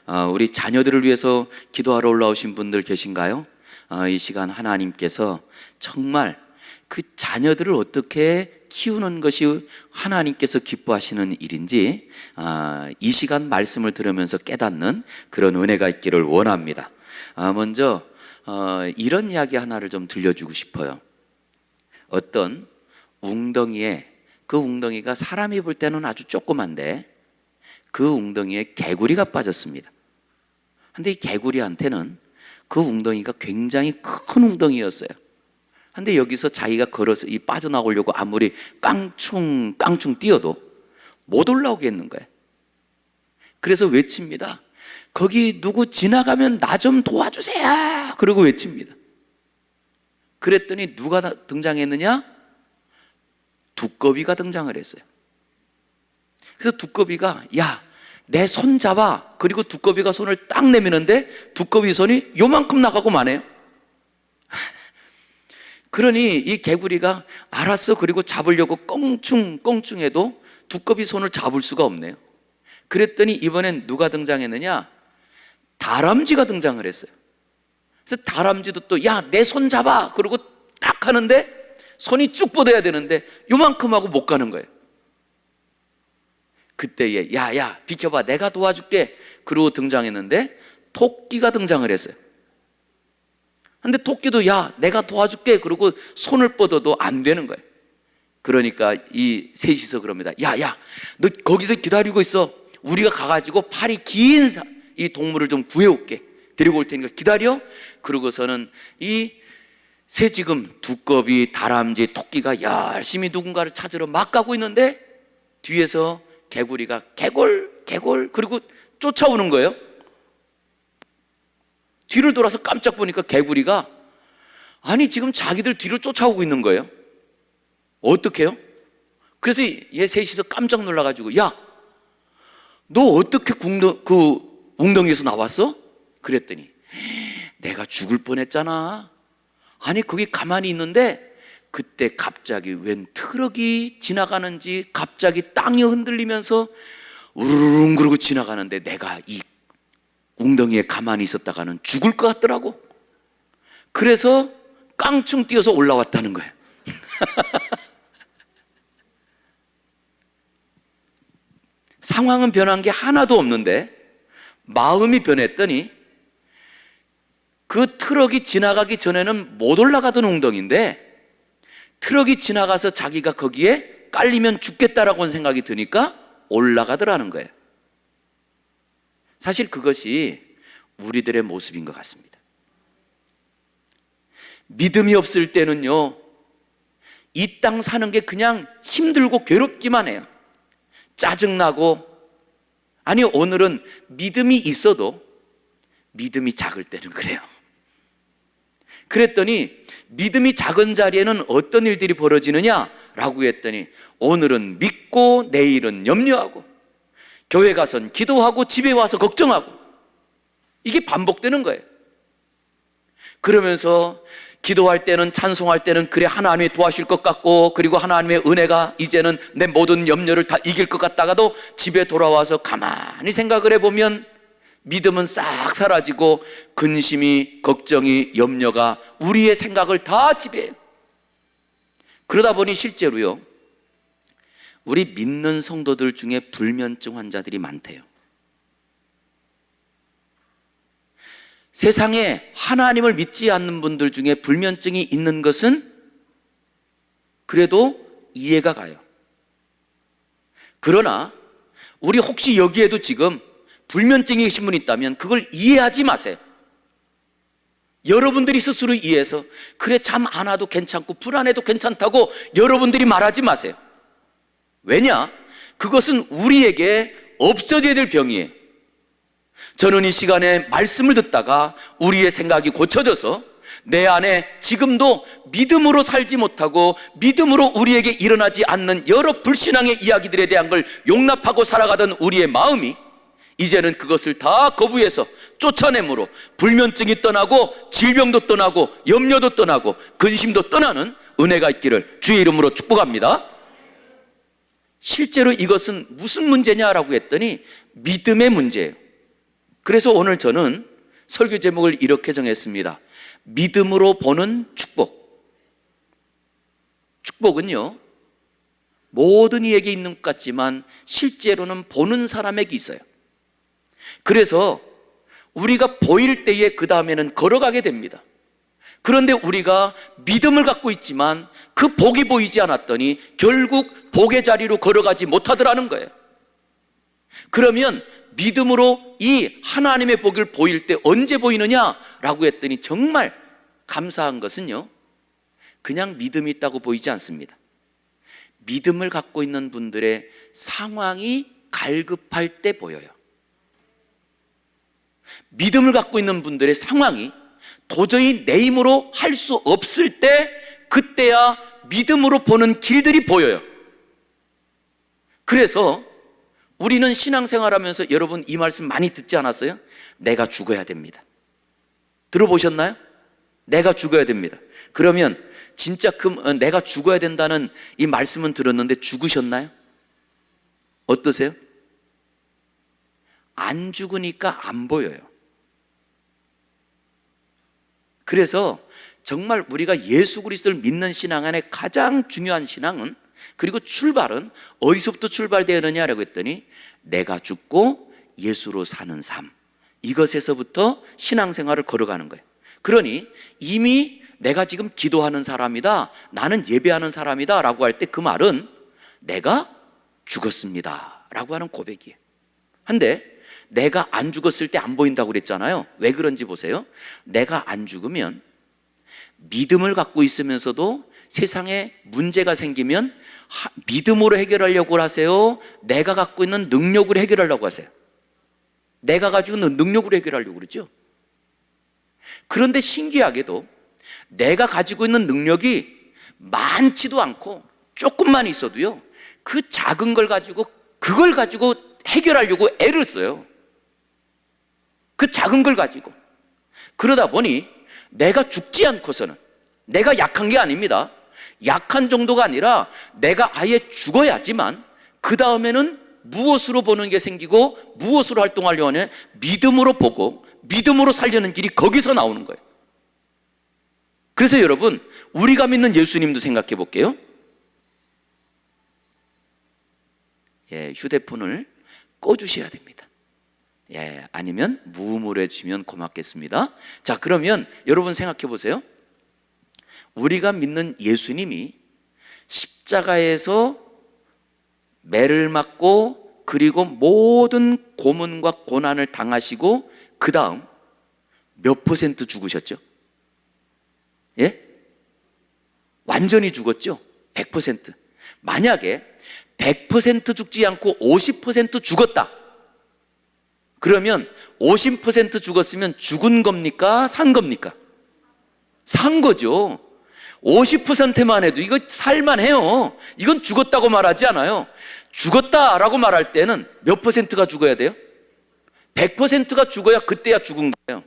우리 자녀들을 위해서 기도하러 올라오신 분들 계신가요? 이 시간 하나님께서 정말 그 자녀들을 어떻게 키우는 것이 하나님께서 기뻐하시는 일인지 이 시간 말씀을 들으면서 깨닫는 그런 은혜가 있기를 원합니다. 먼저 이런 이야기 하나를 좀 들려주고 싶어요. 어떤 웅덩이에, 그 웅덩이가 사람이 볼 때는 아주 조그만데 그 웅덩이에 개구리가 빠졌습니다. 근데 이 개구리한테는 그 웅덩이가 굉장히 큰 웅덩이였어요. 근데 여기서 자기가 걸어서 이 빠져나오려고 아무리 깡충 뛰어도 못 올라오겠는 거예요. 그래서 외칩니다. 거기 누구 지나가면 나 좀 도와주세요. 그러고 외칩니다. 그랬더니 누가 등장했느냐? 두꺼비가 등장을 했어요. 그래서 두꺼비가 야, 내 손 잡아. 그리고 두꺼비가 손을 딱 내미는데 두꺼비 손이 요만큼 나가고 마네요. 그러니 이 개구리가 알았어. 그리고 잡으려고 껑충해도 두꺼비 손을 잡을 수가 없네요. 그랬더니 이번엔 누가 등장했느냐? 다람쥐가 등장을 했어요. 그래서 다람쥐도 또 야, 내 손 잡아. 그러고 딱 하는데 손이 쭉 뻗어야 되는데 요만큼 하고 못 가는 거예요. 그때에 야 비켜봐, 내가 도와줄게. 그러고 등장했는데 토끼가 등장을 했어요. 근데 토끼도 야, 내가 도와줄게. 그러고 손을 뻗어도 안 되는 거예요. 그러니까 이 셋이서 그럽니다. 야, 너 거기서 기다리고 있어. 우리가 가가지고 팔이 긴 이 동물을 좀 구해올게. 데리고 올 테니까 기다려. 그러고서는 이 새 지금 두꺼비, 다람쥐, 토끼가 열심히 누군가를 찾으러 막 가고 있는데 뒤에서 개구리가 개골 그리고 쫓아오는 거예요. 뒤를 돌아서 깜짝 보니까 개구리가 아니 지금 자기들 뒤를 쫓아오고 있는 거예요. 어떡해요? 그래서 얘 셋이서 깜짝 놀라가지고 야, 너 어떻게 그 웅덩이에서 나왔어? 그랬더니 내가 죽을 뻔했잖아. 아니 거기 가만히 있는데 그때 갑자기 웬 트럭이 지나가는지 갑자기 땅이 흔들리면서 우르릉 그러고 지나가는데 내가 이 웅덩이에 가만히 있었다가는 죽을 것 같더라고. 그래서 깡충 뛰어서 올라왔다는 거예요. 상황은 변한 게 하나도 없는데 마음이 변했더니 그 트럭이 지나가기 전에는 못 올라가던 웅덩이인데 트럭이 지나가서 자기가 거기에 깔리면 죽겠다라고 생각이 드니까 올라가더라는 거예요. 사실 그것이 우리들의 모습인 것 같습니다. 믿음이 없을 때는요, 이 땅 사는 게 그냥 힘들고 괴롭기만 해요. 짜증나고, 아니 오늘은 믿음이 있어도 믿음이 작을 때는 그래요. 그랬더니 믿음이 작은 자리에는 어떤 일들이 벌어지느냐라고 했더니 오늘은 믿고 내일은 염려하고 교회 가선 기도하고 집에 와서 걱정하고 이게 반복되는 거예요. 그러면서 기도할 때는 찬송할 때는 그래 하나님이 도와주실 것 같고 그리고 하나님의 은혜가 이제는 내 모든 염려를 다 이길 것 같다가도 집에 돌아와서 가만히 생각을 해보면 믿음은 싹 사라지고 근심이, 걱정이, 염려가 우리의 생각을 다 지배해요. 그러다 보니 실제로요, 우리 믿는 성도들 중에 불면증 환자들이 많대요. 세상에 하나님을 믿지 않는 분들 중에 불면증이 있는 것은 그래도 이해가 가요. 그러나 우리 혹시 여기에도 지금 불면증이 계신 분이 있다면 그걸 이해하지 마세요. 여러분들이 스스로 이해해서 그래 잠 안 와도 괜찮고 불안해도 괜찮다고 여러분들이 말하지 마세요. 왜냐? 그것은 우리에게 없어져야 될 병이에요. 저는 이 시간에 말씀을 듣다가 우리의 생각이 고쳐져서 내 안에 지금도 믿음으로 살지 못하고 믿음으로 우리에게 일어나지 않는 여러 불신앙의 이야기들에 대한 걸 용납하고 살아가던 우리의 마음이 이제는 그것을 다 거부해서 쫓아내므로 불면증이 떠나고 질병도 떠나고 염려도 떠나고 근심도 떠나는 은혜가 있기를 주의 이름으로 축복합니다. 실제로 이것은 무슨 문제냐라고 했더니 믿음의 문제예요. 그래서 오늘 저는 설교 제목을 이렇게 정했습니다. 믿음으로 보는 축복. 축복은요, 모든 이에게 있는 것 같지만 실제로는 보는 사람에게 있어요. 그래서 우리가 보일 때에 그 다음에는 걸어가게 됩니다. 그런데 우리가 믿음을 갖고 있지만 그 복이 보이지 않았더니 결국 복의 자리로 걸어가지 못하더라는 거예요. 그러면 믿음으로 이 하나님의 복을 보일 때 언제 보이느냐라고 했더니 정말 감사한 것은요, 그냥 믿음이 있다고 보이지 않습니다. 믿음을 갖고 있는 분들의 상황이 갈급할 때 보여요. 믿음을 갖고 있는 분들의 상황이 도저히 내 힘으로 할 수 없을 때, 그때야 믿음으로 보는 길들이 보여요. 그래서 우리는 신앙생활하면서 여러분 이 말씀 많이 듣지 않았어요? 내가 죽어야 됩니다. 들어보셨나요? 내가 죽어야 됩니다. 그러면 진짜 내가 죽어야 된다는 이 말씀은 들었는데 죽으셨나요? 어떠세요? 안 죽으니까 안 보여요. 그래서 정말 우리가 예수 그리스도를 믿는 신앙 안에 가장 중요한 신앙은, 그리고 출발은 어디서부터 출발되느냐라고 했더니 내가 죽고 예수로 사는 삶, 이것에서부터 신앙생활을 걸어가는 거예요. 그러니 이미 내가 지금 기도하는 사람이다, 나는 예배하는 사람이다 라고 할 때 그 말은 내가 죽었습니다 라고 하는 고백이에요. 근데 내가 안 죽었을 때 안 보인다고 그랬잖아요. 왜 그런지 보세요. 내가 안 죽으면 믿음을 갖고 있으면서도 세상에 문제가 생기면 믿음으로 해결하려고 하세요? 내가 갖고 있는 능력으로 해결하려고 하세요? 내가 가지고 있는 능력으로 해결하려고 그러죠. 그런데 신기하게도 내가 가지고 있는 능력이 많지도 않고 조금만 있어도요, 그 작은 걸 가지고 그걸 가지고 해결하려고 애를 써요. 그 작은 걸 가지고. 그러다 보니 내가 죽지 않고서는, 내가 약한 게 아닙니다. 약한 정도가 아니라 내가 아예 죽어야지만 그 다음에는 무엇으로 보는 게 생기고 무엇으로 활동하려고 하냐, 믿음으로 보고 믿음으로 살려는 길이 거기서 나오는 거예요. 그래서 여러분, 우리가 믿는 예수님도 생각해 볼게요. 휴대폰을 꺼주셔야 됩니다. 아니면 무음으로 해주시면 고맙겠습니다. 자, 그러면 여러분 생각해 보세요. 우리가 믿는 예수님이 십자가에서 매를 맞고 그리고 모든 고문과 고난을 당하시고 그 다음 몇 퍼센트 죽으셨죠? 완전히 죽었죠? 100%. 만약에 100% 죽지 않고 50% 죽었다, 그러면 50% 죽었으면 죽은 겁니까? 산 겁니까? 산 거죠. 50%만 해도 이거 살만해요. 이건 죽었다고 말하지 않아요. 죽었다라고 말할 때는 몇 퍼센트가 죽어야 돼요? 100%가 죽어야 그때야 죽은 거예요.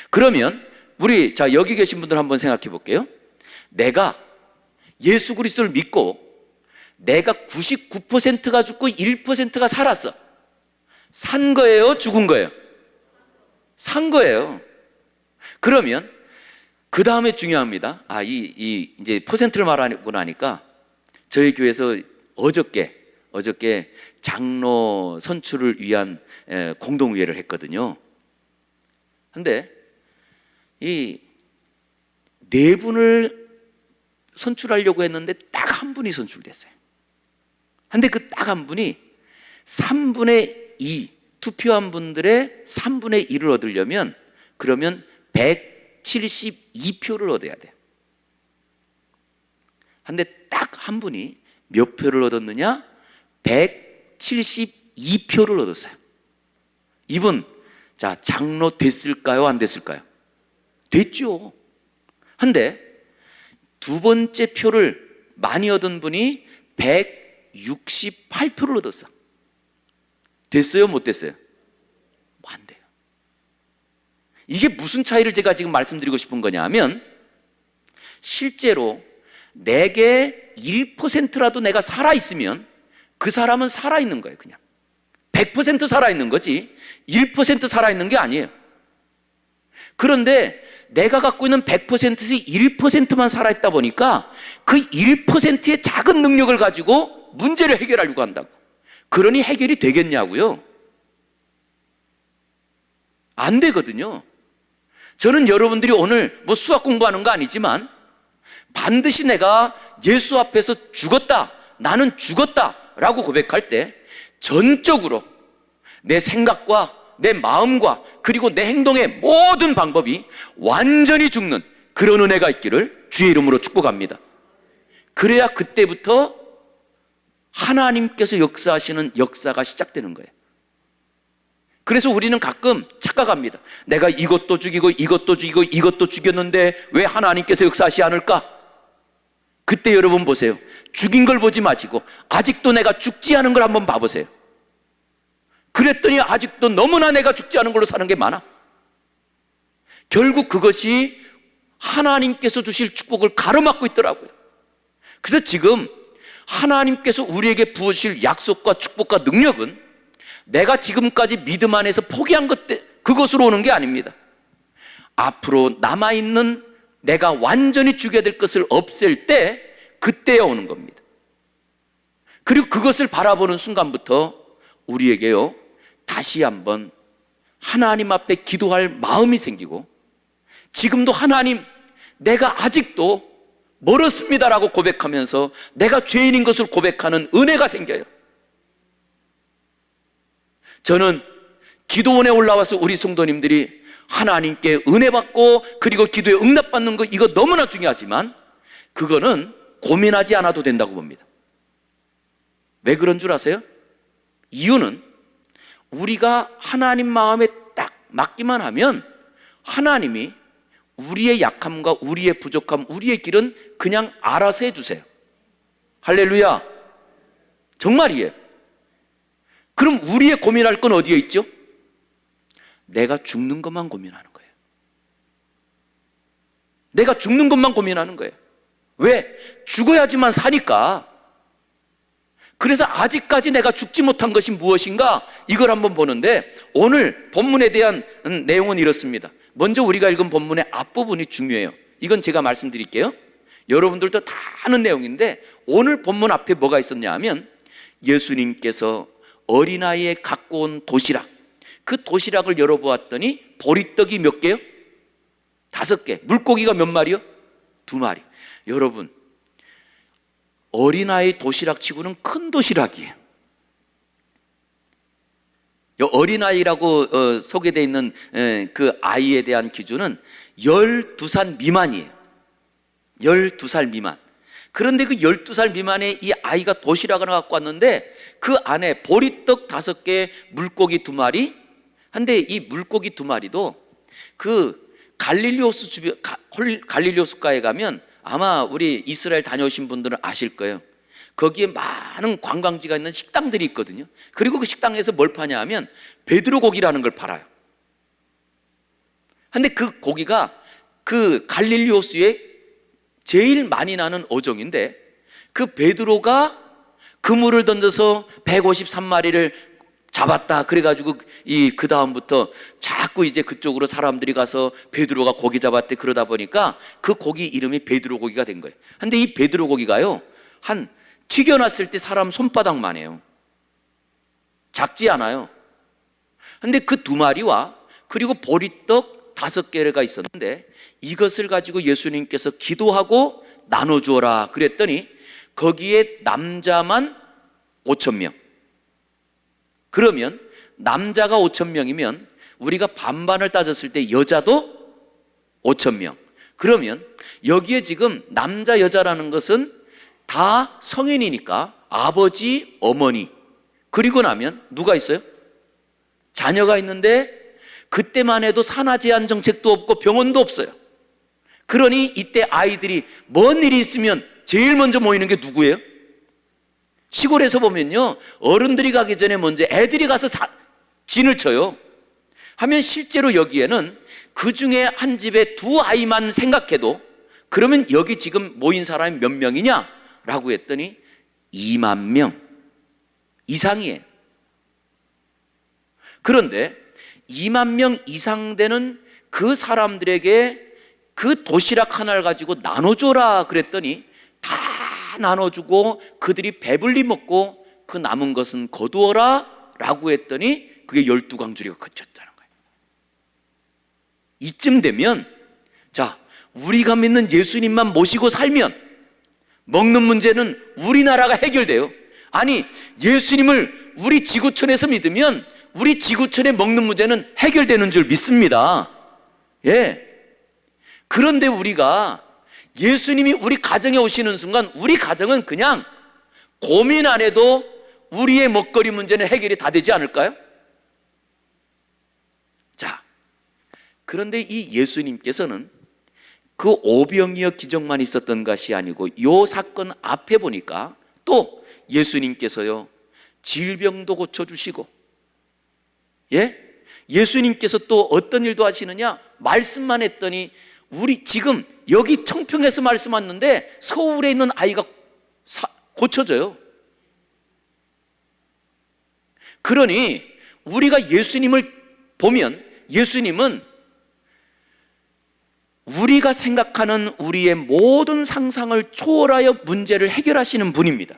그러면 우리 여기 계신 분들 한번 생각해 볼게요. 내가 예수 그리스도를 믿고 내가 99%가 죽고 1%가 살았어. 산 거예요? 죽은 거예요? 산 거예요. 그러면 그 다음에 중요합니다. 이제 퍼센트를 말하고 나니까 저희 교회에서 어저께 장로 선출을 위한 공동회의를 했거든요. 근데 이 네 분을 선출하려고 했는데 딱 한 분이 선출됐어요. 근데 그 딱 한 분이 3분의 2, 투표한 분들의 3분의 1을 얻으려면 그러면 172표를 얻어야 돼요. 근데 딱 한 분이 몇 표를 얻었느냐? 172표를 얻었어요. 이분 장로 됐을까요? 안 됐을까요? 됐죠. 근데 두 번째 표를 많이 얻은 분이 168표를 얻었어. 됐어요? 못 됐어요? 안 돼요. 이게 무슨 차이를 제가 지금 말씀드리고 싶은 거냐 하면, 실제로 내게 1%라도 내가 살아있으면 그 사람은 살아있는 거예요. 그냥 100% 살아있는 거지 1% 살아있는 게 아니에요. 그런데 내가 갖고 있는 100%에서 1%만 살아있다 보니까 그 1%의 작은 능력을 가지고 문제를 해결하려고 한다고. 그러니 해결이 되겠냐고요? 안 되거든요. 저는 여러분들이 오늘 뭐 수학 공부하는 거 아니지만 반드시 내가 예수 앞에서 죽었다, 나는 죽었다 라고 고백할 때 전적으로 내 생각과 내 마음과 그리고 내 행동의 모든 방법이 완전히 죽는 그런 은혜가 있기를 주의 이름으로 축복합니다. 그래야 그때부터 하나님께서 역사하시는 역사가 시작되는 거예요. 그래서 우리는 가끔 착각합니다. 내가 이것도 죽이고 이것도 죽이고 이것도 죽였는데 왜 하나님께서 역사하시지 않을까? 그때 여러분 보세요. 죽인 걸 보지 마시고 아직도 내가 죽지 않은 걸 한번 봐보세요. 그랬더니 아직도 너무나 내가 죽지 않은 걸로 사는 게 많아. 결국 그것이 하나님께서 주실 축복을 가로막고 있더라고요. 그래서 지금 하나님께서 우리에게 부으실 약속과 축복과 능력은 내가 지금까지 믿음 안에서 포기한 그것으로 오는 게 아닙니다. 앞으로 남아있는 내가 완전히 죽여야 될 것을 없앨 때 그때야 오는 겁니다. 그리고 그것을 바라보는 순간부터 우리에게요 다시 한번 하나님 앞에 기도할 마음이 생기고 지금도 하나님 내가 아직도 멀었습니다라고 고백하면서 내가 죄인인 것을 고백하는 은혜가 생겨요. 저는 기도원에 올라와서 우리 성도님들이 하나님께 은혜 받고 그리고 기도에 응답받는 거 이거 너무나 중요하지만 그거는 고민하지 않아도 된다고 봅니다. 왜 그런 줄 아세요? 이유는 우리가 하나님 마음에 딱 맞기만 하면 하나님이 우리의 약함과 우리의 부족함, 우리의 길은 그냥 알아서 해주세요. 할렐루야. 정말이에요. 그럼 우리의 고민할 건 어디에 있죠? 내가 죽는 것만 고민하는 거예요. 내가 죽는 것만 고민하는 거예요. 왜? 죽어야지만 사니까. 그래서 아직까지 내가 죽지 못한 것이 무엇인가? 이걸 한번 보는데 오늘 본문에 대한 내용은 이렇습니다. 먼저 우리가 읽은 본문의 앞부분이 중요해요. 이건 제가 말씀드릴게요. 여러분들도 다 아는 내용인데 오늘 본문 앞에 뭐가 있었냐 하면 예수님께서 어린아이에 갖고 온 도시락, 그 도시락을 열어보았더니 보리떡이 몇 개요? 5개. 물고기가 몇 마리요? 2마리. 여러분, 어린아이 도시락 치고는 큰 도시락이에요. 어린아이라고 소개되어 있는 그 아이에 대한 기준은 12살 미만이에요. 12살 미만. 그런데 그 12살 미만의 이 아이가 도시락을 갖고 왔는데 그 안에 보리떡 5개, 물고기 2마리. 근데 이 물고기 2마리도 그 갈릴리오스 주변, 갈릴리오스가에 가면 아마 우리 이스라엘 다녀오신 분들은 아실 거예요. 거기에 많은 관광지가 있는 식당들이 있거든요. 그리고 그 식당에서 뭘 파냐 하면 베드로 고기라는 걸 팔아요. 근데 그 고기가 그 갈릴리오스에 제일 많이 나는 어종인데 그 베드로가 그물을 던져서 153마리를 잡았다. 그래가지고 그 다음부터 자꾸 이제 그쪽으로 사람들이 가서 베드로가 고기 잡았대. 그러다 보니까 그 고기 이름이 베드로 고기가 된 거예요. 근데 이 베드로 고기가요 한 튀겨놨을 때 사람 손바닥만 해요. 작지 않아요. 근데 그 2마리와 그리고 보리떡 5개가 있었는데 이것을 가지고 예수님께서 기도하고 나눠주어라 그랬더니 거기에 남자만 5,000명. 그러면 남자가 5,000명이면 우리가 반반을 따졌을 때 여자도 5,000명. 그러면 여기에 지금 남자 여자라는 것은 다 성인이니까 아버지, 어머니, 그리고 나면 누가 있어요? 자녀가 있는데 그때만 해도 산하 제한 정책도 없고 병원도 없어요. 그러니 이때 아이들이 뭔 일이 있으면 제일 먼저 모이는 게 누구예요? 시골에서 보면요 어른들이 가기 전에 먼저 애들이 가서 진을 쳐요. 하면 실제로 여기에는 그 중에 한 집에 2아이만 생각해도 그러면 여기 지금 모인 사람이 몇 명이냐? 라고 했더니 2만 명 이상이에요. 그런데 2만 명 이상 되는 그 사람들에게 그 도시락 하나를 가지고 나눠줘라 그랬더니 다 나눠주고 그들이 배불리 먹고 그 남은 것은 거두어라 라고 했더니 그게 12광주리가 그쳤다는 거예요. 이쯤 되면 자, 우리가 믿는 예수님만 모시고 살면 먹는 문제는 우리나라가 해결돼요. 아니, 예수님을 우리 지구촌에서 믿으면 우리 지구촌에 먹는 문제는 해결되는 줄 믿습니다. 예. 그런데 우리가 예수님이 우리 가정에 오시는 순간 우리 가정은 그냥 고민 안 해도 우리의 먹거리 문제는 해결이 다 되지 않을까요? 자, 그런데 이 예수님께서는 그 오병이어 기적만 있었던 것이 아니고 이 사건 앞에 보니까 또 예수님께서요 질병도 고쳐주시고, 예? 예수님께서 또 어떤 일도 하시느냐? 말씀만 했더니 우리 지금 여기 청평에서 말씀 왔는데 서울에 있는 아이가 고쳐져요. 그러니 우리가 예수님을 보면 예수님은 우리가 생각하는 우리의 모든 상상을 초월하여 문제를 해결하시는 분입니다.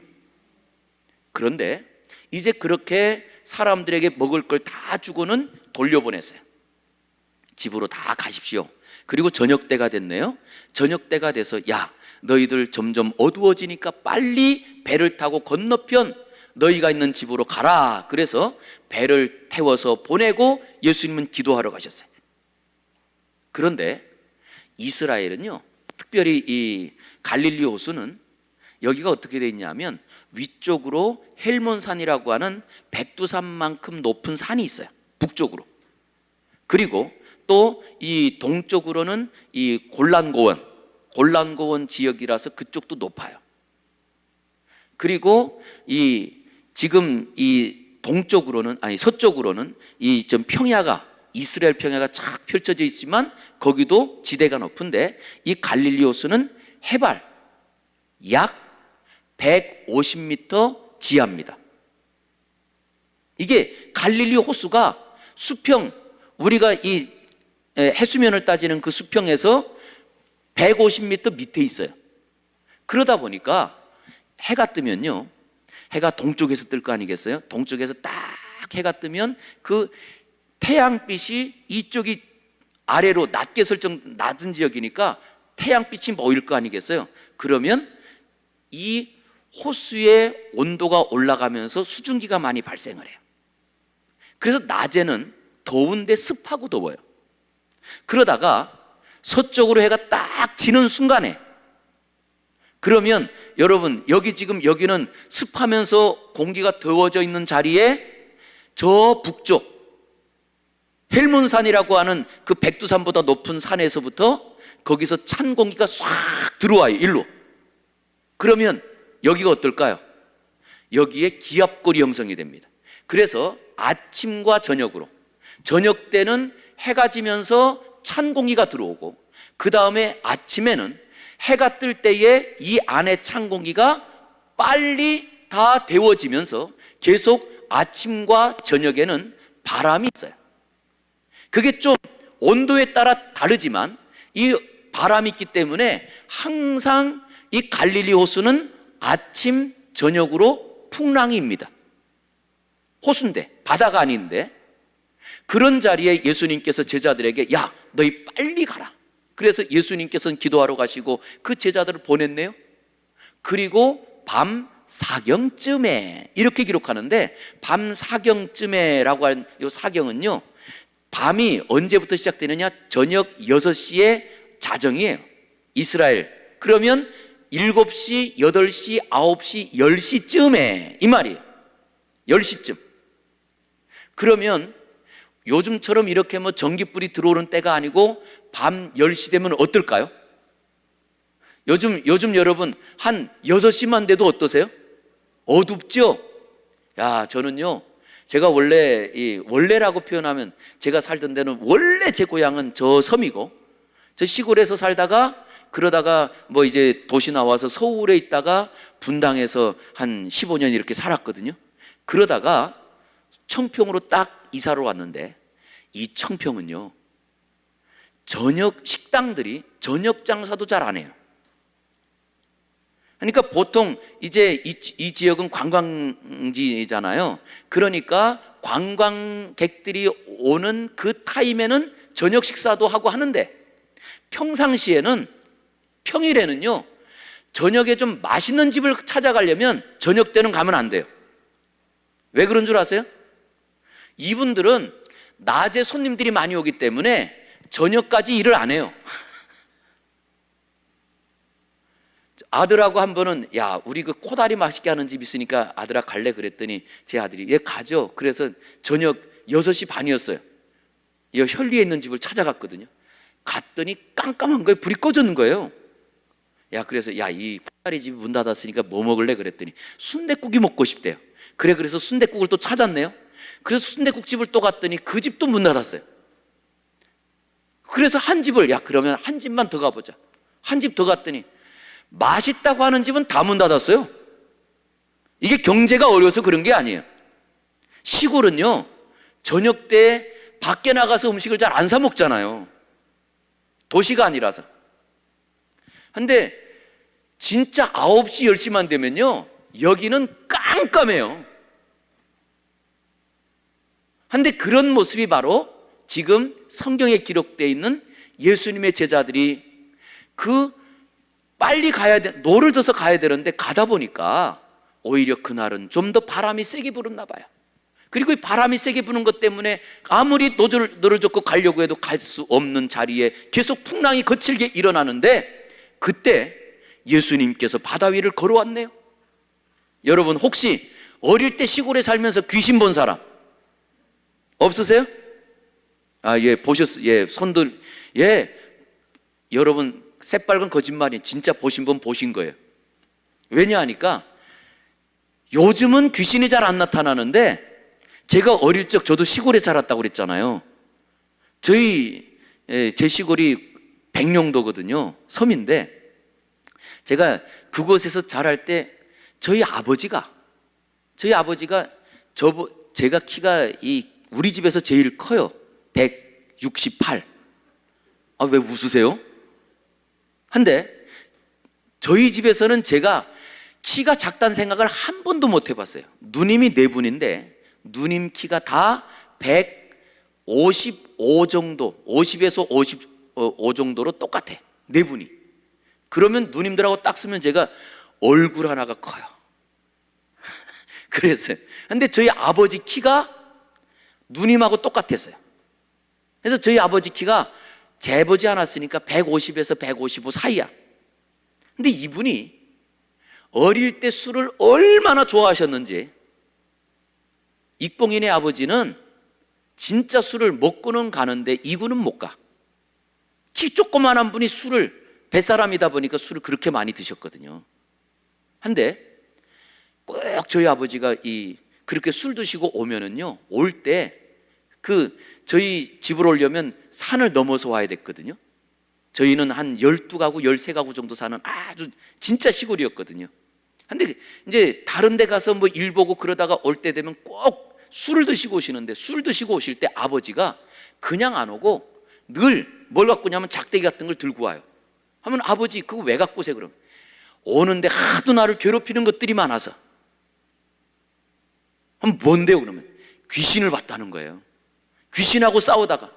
그런데 이제 그렇게 사람들에게 먹을 걸 다 주고는 돌려보냈어요. 집으로 다 가십시오. 그리고 저녁 때가 됐네요. 저녁 때가 돼서 야, 너희들 점점 어두워지니까 빨리 배를 타고 건너편 너희가 있는 집으로 가라. 그래서 배를 태워서 보내고 예수님은 기도하러 가셨어요. 그런데 이스라엘은요, 특별히 이 갈릴리 호수는 여기가 어떻게 되어 있냐면 위쪽으로 헬몬산이라고 하는 백두산만큼 높은 산이 있어요. 북쪽으로. 그리고 또 이 동쪽으로는 이 골란고원 지역이라서 그쪽도 높아요. 그리고 이 지금 이 동쪽으로는 서쪽으로는 이 좀 평야가 이스라엘 평야가 쫙 펼쳐져 있지만 거기도 지대가 높은데 이 갈릴리 호수는 해발 약 150m 지하입니다. 이게 갈릴리 호수가 수평, 우리가 이 해수면을 따지는 그 수평에서 150m 밑에 있어요. 그러다 보니까 해가 뜨면요, 해가 동쪽에서 뜰 거 아니겠어요? 동쪽에서 딱 해가 뜨면 그 태양빛이 이쪽이 아래로 낮게 낮은 지역이니까 태양빛이 보일 거 아니겠어요? 그러면 이 호수의 온도가 올라가면서 수증기가 많이 발생을 해요. 그래서 낮에는 더운데 습하고 더워요. 그러다가 서쪽으로 해가 딱 지는 순간에, 그러면 여러분 여기는 습하면서 공기가 더워져 있는 자리에 저 북쪽 헬몬산이라고 하는 그 백두산보다 높은 산에서부터 거기서 찬 공기가 싹 들어와요, 일로. 그러면 여기가 어떨까요? 여기에 기압골이 형성이 됩니다. 그래서 아침과 저녁으로, 저녁 때는 해가 지면서 찬 공기가 들어오고 그 다음에 아침에는 해가 뜰 때에 이 안에 찬 공기가 빨리 다 데워지면서 계속 아침과 저녁에는 바람이 있어요. 그게 좀 온도에 따라 다르지만 이 바람이 있기 때문에 항상 이 갈릴리 호수는 아침, 저녁으로 풍랑입니다. 호수인데, 바다가 아닌데. 그런 자리에 예수님께서 제자들에게 야, 너희 빨리 가라. 그래서 예수님께서는 기도하러 가시고 그 제자들을 보냈네요. 그리고 밤 사경쯤에, 이렇게 기록하는데 밤 사경쯤에라고 하는 이 사경은요, 밤이 언제부터 시작되느냐? 저녁 6시에 자정이에요, 이스라엘. 그러면 7시, 8시, 9시, 10시쯤에, 이 말이에요. 10시쯤. 그러면 요즘처럼 이렇게 뭐 전기불이 들어오는 때가 아니고 밤 10시 되면 어떨까요? 요즘 여러분 한 6시만 돼도 어떠세요? 어둡죠? 야, 저는요, 제가 원래라고 표현하면 제가 살던 데는 원래 제 고향은 저 섬이고, 저 시골에서 살다가 그러다가 뭐 이제 도시 나와서 서울에 있다가 분당에서 한 15년 이렇게 살았거든요. 그러다가 청평으로 딱 이사를 왔는데 이 청평은요, 저녁 식당들이 저녁 장사도 잘 안 해요. 그러니까 보통 이제 이 지역은 관광지잖아요. 그러니까 관광객들이 오는 그 타임에는 저녁 식사도 하고 하는데, 평상시에는, 평일에는요, 저녁에 좀 맛있는 집을 찾아가려면 저녁 때는 가면 안 돼요. 왜 그런 줄 아세요? 이분들은 낮에 손님들이 많이 오기 때문에 저녁까지 일을 안 해요. 아들하고 한 번은, 야, 우리 그 코다리 맛있게 하는 집 있으니까 아들아 갈래? 그랬더니 제 아들이, 예, 가죠. 그래서 저녁 6시 반이었어요. 이 현리에 있는 집을 찾아갔거든요. 갔더니 깜깜한 거예요. 불이 꺼졌는 거예요. 야, 그래서 야, 이 코다리 집이 문 닫았으니까 뭐 먹을래? 그랬더니 순댓국이 먹고 싶대요. 그래, 그래서 순댓국을 또 찾았네요. 그래서 순댓국집을 또 갔더니 그 집도 문 닫았어요. 그래서 한 집을, 야, 그러면 한 집만 더 가보자. 한 집 더 갔더니 맛있다고 하는 집은 다 문 닫았어요. 이게 경제가 어려워서 그런 게 아니에요. 시골은요, 저녁 때 밖에 나가서 음식을 잘 안 사 먹잖아요. 도시가 아니라서. 근데 진짜 9시, 10시만 되면요, 여기는 깜깜해요. 근데 그런 모습이 바로 지금 성경에 기록되어 있는 예수님의 제자들이 그 빨리 가야 돼, 노를 져서 가야 되는데 가다 보니까 오히려 그날은 좀 더 바람이 세게 불었나 봐요. 그리고 이 바람이 세게 부는 것 때문에 아무리 노를 젓고 가려고 해도 갈 수 없는 자리에 계속 풍랑이 거칠게 일어나는데, 그때 예수님께서 바다 위를 걸어왔네요. 여러분, 혹시 어릴 때 시골에 살면서 귀신 본 사람 없으세요? 아, 예, 보셨어요. 예, 손들, 예, 여러분, 새빨간 거짓말이 진짜 보신 분 보신 거예요. 왜냐하니까 요즘은 귀신이 잘 안 나타나는데, 제가 어릴 적 저도 시골에 살았다고 그랬잖아요. 제 시골이 백령도거든요. 섬인데, 제가 그곳에서 자랄 때 저희 아버지가 제가 키가 우리 집에서 제일 커요. 168. 아, 왜 웃으세요? 한데 저희 집에서는 제가 키가 작다는 생각을 한 번도 못 해봤어요. 누님이 4분인데 누님 키가 다 155 정도, 50에서 55 정도로 똑같아. 4분이. 그러면 누님들하고 딱 쓰면 제가 얼굴 하나가 커요. 그랬어요. 근데 저희 아버지 키가 누님하고 똑같았어요. 그래서 저희 아버지 키가 재보지 않았으니까 150에서 155 사이야. 근데 이분이 어릴 때 술을 얼마나 좋아하셨는지, 익봉이네 아버지는 진짜 술을 먹고는 가는데 이구는 못 가. 키 조그만한 분이 뱃사람이다 보니까 술을 그렇게 많이 드셨거든요. 한데 꼭 저희 아버지가 그렇게 술 드시고 오면은요, 올 때 저희 집으로 오려면 산을 넘어서 와야 됐거든요. 저희는 한 12가구, 13가구 정도 사는 아주 진짜 시골이었거든요. 근데 이제 다른 데 가서 뭐 일 보고 그러다가 올 때 되면 꼭 술을 드시고 오시는데, 술 드시고 오실 때 아버지가 그냥 안 오고 늘 뭘 갖고 오냐면 작대기 같은 걸 들고 와요. 하면 아버지 그거 왜 갖고 오세요? 그럼 오는데 하도 나를 괴롭히는 것들이 많아서. 그럼 뭔데요? 그러면 귀신을 봤다는 거예요. 귀신하고 싸우다가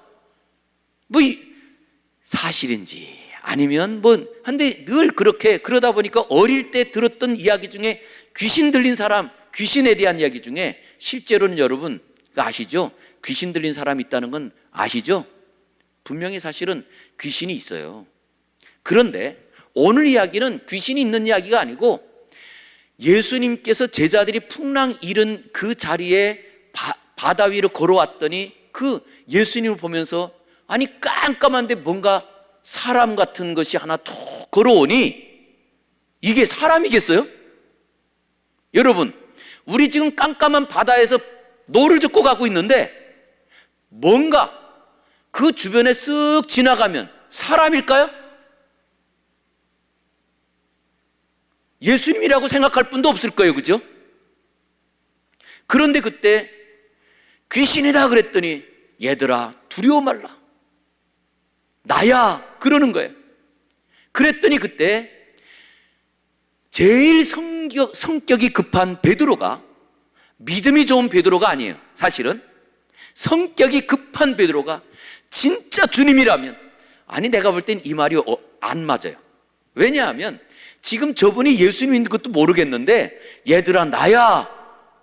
사실인지 아니면 한데 늘 그러다 보니까 어릴 때 들었던 이야기 중에 귀신 들린 사람, 귀신에 대한 이야기 중에 실제로는 여러분 아시죠? 귀신 들린 사람이 있다는 건 아시죠? 분명히 사실은 귀신이 있어요. 그런데 오늘 이야기는 귀신이 있는 이야기가 아니고, 예수님께서 제자들이 풍랑 일은 그 자리에 바다 위로 걸어왔더니 그 예수님을 보면서, 아니 깜깜한데 뭔가 사람 같은 것이 하나 툭 걸어오니 이게 사람이겠어요? 여러분, 우리 지금 깜깜한 바다에서 노를 젓고 가고 있는데 뭔가 그 주변에 쓱 지나가면 사람일까요? 예수님이라고 생각할 분도 없을 거예요. 그죠? 그런데 그때 귀신이다 그랬더니 얘들아 두려워 말라, 나야 그러는 거예요. 그랬더니 그때 제일 성격이 급한 베드로가, 믿음이 좋은 베드로가 아니에요. 사실은 성격이 급한 베드로가 진짜 주님이라면, 아니 내가 볼 땐 이 말이 안 맞아요. 왜냐하면 지금 저분이 예수님인 것도 모르겠는데 얘들아 나야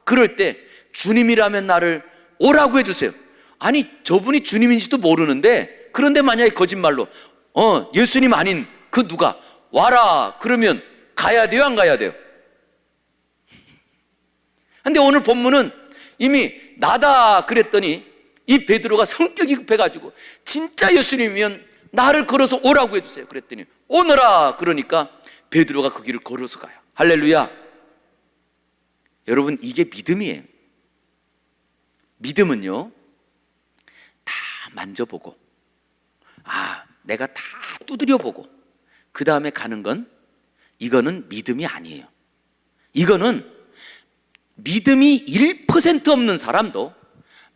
그럴 때 주님이라면 나를 오라고 해주세요. 아니 저분이 주님인지도 모르는데, 그런데 만약에 거짓말로 예수님 아닌 그 누가 와라 그러면 가야 돼요, 안 가야 돼요? 근데 오늘 본문은 이미 나다 그랬더니 이 베드로가 성격이 급해가지고 진짜 예수님이면 나를 걸어서 오라고 해주세요 그랬더니 오너라 그러니까 베드로가 그 길을 걸어서 가요. 할렐루야. 여러분, 이게 믿음이에요. 믿음은요 다 만져보고 내가 다 두드려보고 그 다음에 가는 건, 이거는 믿음이 아니에요. 이거는 믿음이 1% 없는 사람도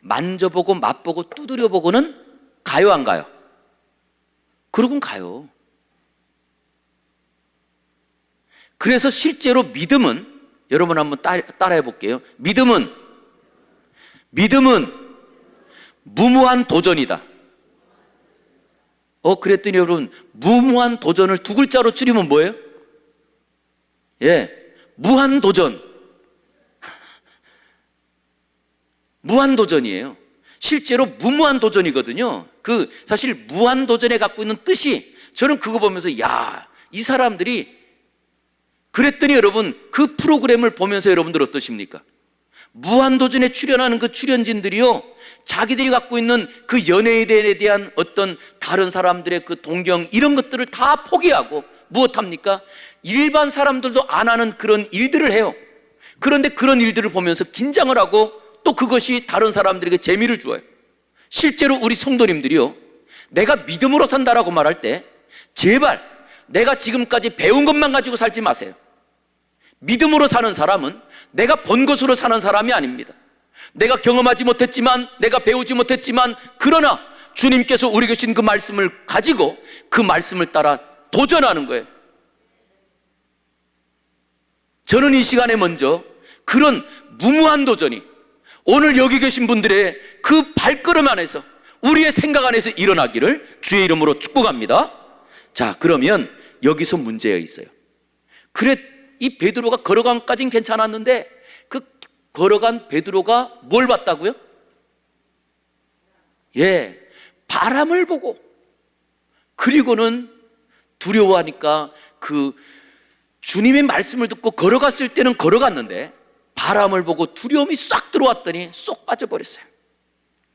만져보고 맛보고 두드려보고는 가요, 안 가요? 그러곤 가요. 그래서 실제로 믿음은, 여러분 한번 따라해 볼게요. 믿음은 무모한 도전이다. 그랬더니 여러분, 무모한 도전을 두 글자로 줄이면 뭐예요? 무한도전. 무한도전이에요. 실제로 무모한 도전이거든요. 사실 무한도전에 갖고 있는 뜻이, 저는 그거 보면서 이 사람들이, 그랬더니 여러분 그 프로그램을 보면서 여러분들 어떠십니까? 무한도전에 출연하는 그 출연진들이요, 자기들이 갖고 있는 그 연예인에 대한 어떤 다른 사람들의 그 동경 이런 것들을 다 포기하고 무엇합니까? 일반 사람들도 안 하는 그런 일들을 해요. 그런데 그런 일들을 보면서 긴장을 하고 또 그것이 다른 사람들에게 재미를 주어요. 실제로 우리 성도님들이요, 내가 믿음으로 산다라고 말할 때 제발 내가 지금까지 배운 것만 가지고 살지 마세요. 믿음으로 사는 사람은 내가 번 것으로 사는 사람이 아닙니다. 내가 경험하지 못했지만, 내가 배우지 못했지만, 그러나 주님께서 우리 계신 그 말씀을 가지고 그 말씀을 따라 도전하는 거예요. 저는 이 시간에 먼저 그런 무모한 도전이 오늘 여기 계신 분들의 그 발걸음 안에서, 우리의 생각 안에서 일어나기를 주의 이름으로 축복합니다. 자, 그러면 여기서 문제가 있어요. 이 베드로가 걸어간 까진 괜찮았는데 그 걸어간 베드로가 뭘 봤다고요? 바람을 보고, 그리고는 두려워하니까 그 주님의 말씀을 듣고 걸어갔을 때는 걸어갔는데 바람을 보고 두려움이 싹 들어왔더니 쏙 빠져버렸어요.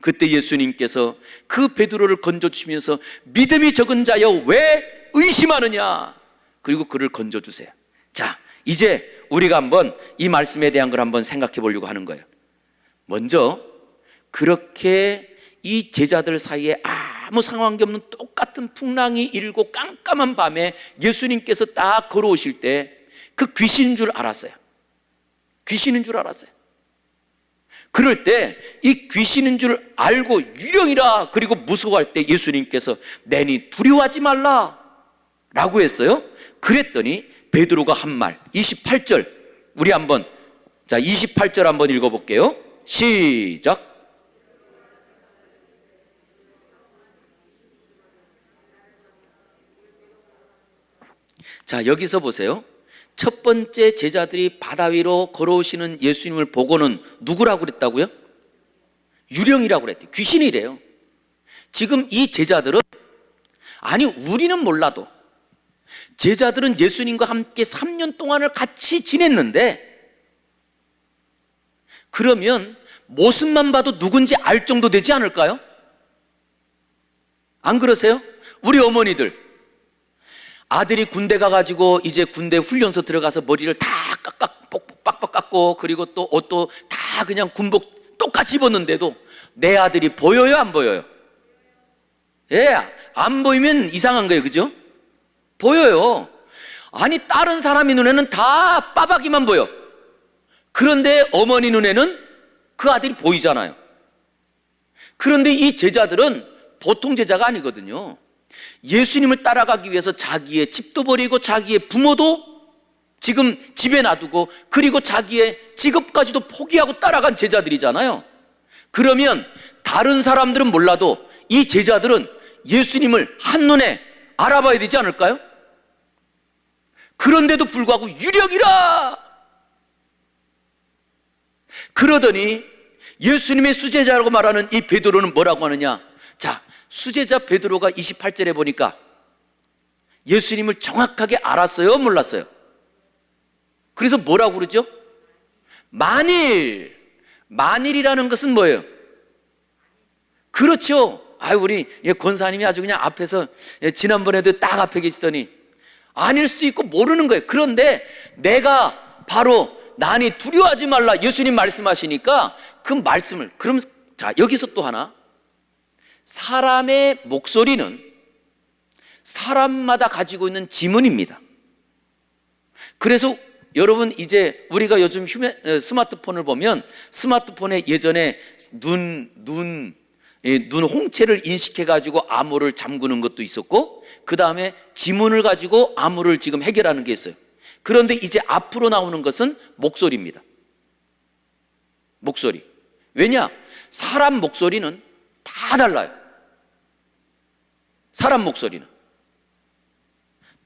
그때 예수님께서 그 베드로를 건져주시면서 믿음이 적은 자여 왜 의심하느냐, 그리고 그를 건져주세요. 자, 이제 우리가 한번 이 말씀에 대한 걸 한번 생각해 보려고 하는 거예요. 먼저 그렇게 이 제자들 사이에 아무 상관이 없는 똑같은 풍랑이 일고 깜깜한 밤에 예수님께서 딱 걸어오실 때 그 귀신인 줄 알았어요. 귀신인 줄 알았어요. 그럴 때 이 귀신인 줄 알고 유령이라 그리고 무서워할 때 예수님께서 내니 두려워하지 말라 라고 했어요. 그랬더니 베드로가 한 말, 28절 우리 한번, 28절 한번 읽어볼게요. 시작. 자, 여기서 보세요. 첫 번째 제자들이 바다 위로 걸어오시는 예수님을 보고는 누구라고 그랬다고요? 유령이라고 그랬대요. 귀신이래요. 지금 이 제자들은, 아니 우리는 몰라도 제자들은 예수님과 함께 3년 동안을 같이 지냈는데, 그러면 모습만 봐도 누군지 알 정도 되지 않을까요? 안 그러세요? 우리 어머니들, 아들이 군대 가가지고 이제 군대 훈련소 들어가서 머리를 다 빡빡 깎고, 그리고 또 옷도 다 그냥 군복 똑같이 입었는데도 내 아들이 보여요, 안 보여요? 안 보이면 이상한 거예요, 그죠? 보여요. 아니 다른 사람의 눈에는 다 빠박이만 보여. 그런데 어머니 눈에는 그 아들이 보이잖아요. 그런데 이 제자들은 보통 제자가 아니거든요. 예수님을 따라가기 위해서 자기의 집도 버리고 자기의 부모도 지금 집에 놔두고 그리고 자기의 직업까지도 포기하고 따라간 제자들이잖아요. 그러면 다른 사람들은 몰라도 이 제자들은 예수님을 한눈에 알아봐야 되지 않을까요? 그런데도 불구하고 유력이라 그러더니 예수님의 수제자라고 말하는 이 베드로는 뭐라고 하느냐? 자, 수제자 베드로가 28절에 보니까 예수님을 정확하게 알았어요? 몰랐어요? 그래서 뭐라고 그러죠? 만일이라는 것은 뭐예요? 그렇죠. 우리 권사님이 아주 그냥 앞에서 지난번에도 딱 앞에 계시더니 아닐 수도 있고 모르는 거예요. 그런데 내가 바로 나니 두려워하지 말라 예수님 말씀하시니까 그 말씀을 그럼 자 여기서 또 하나 사람의 목소리는 사람마다 가지고 있는 지문입니다. 그래서 여러분 이제 우리가 요즘 스마트폰을 보면 스마트폰에 예전에 눈 홍채를 인식해 가지고 암호를 잠그는 것도 있었고 그 다음에 지문을 가지고 암호를 지금 해결하는 게 있어요. 그런데 이제 앞으로 나오는 것은 목소리입니다. 목소리. 왜냐? 사람 목소리는 다 달라요. 사람 목소리는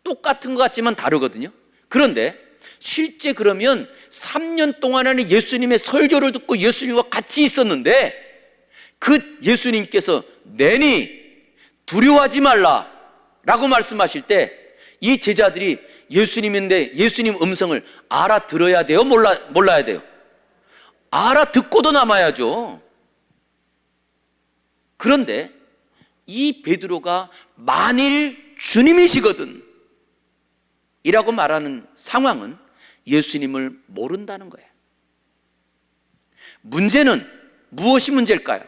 똑같은 것 같지만 다르거든요. 그런데 실제 그러면 3년 동안에는 예수님의 설교를 듣고 예수님과 같이 있었는데 그 예수님께서 내니 두려워하지 말라 라고 말씀하실 때 이 제자들이 예수님인데 예수님 음성을 알아들어야 돼요? 몰라야 돼요? 알아듣고도 남아야죠. 그런데 이 베드로가 만일 주님이시거든 이라고 말하는 상황은 예수님을 모른다는 거예요. 문제는 무엇이 문제일까요?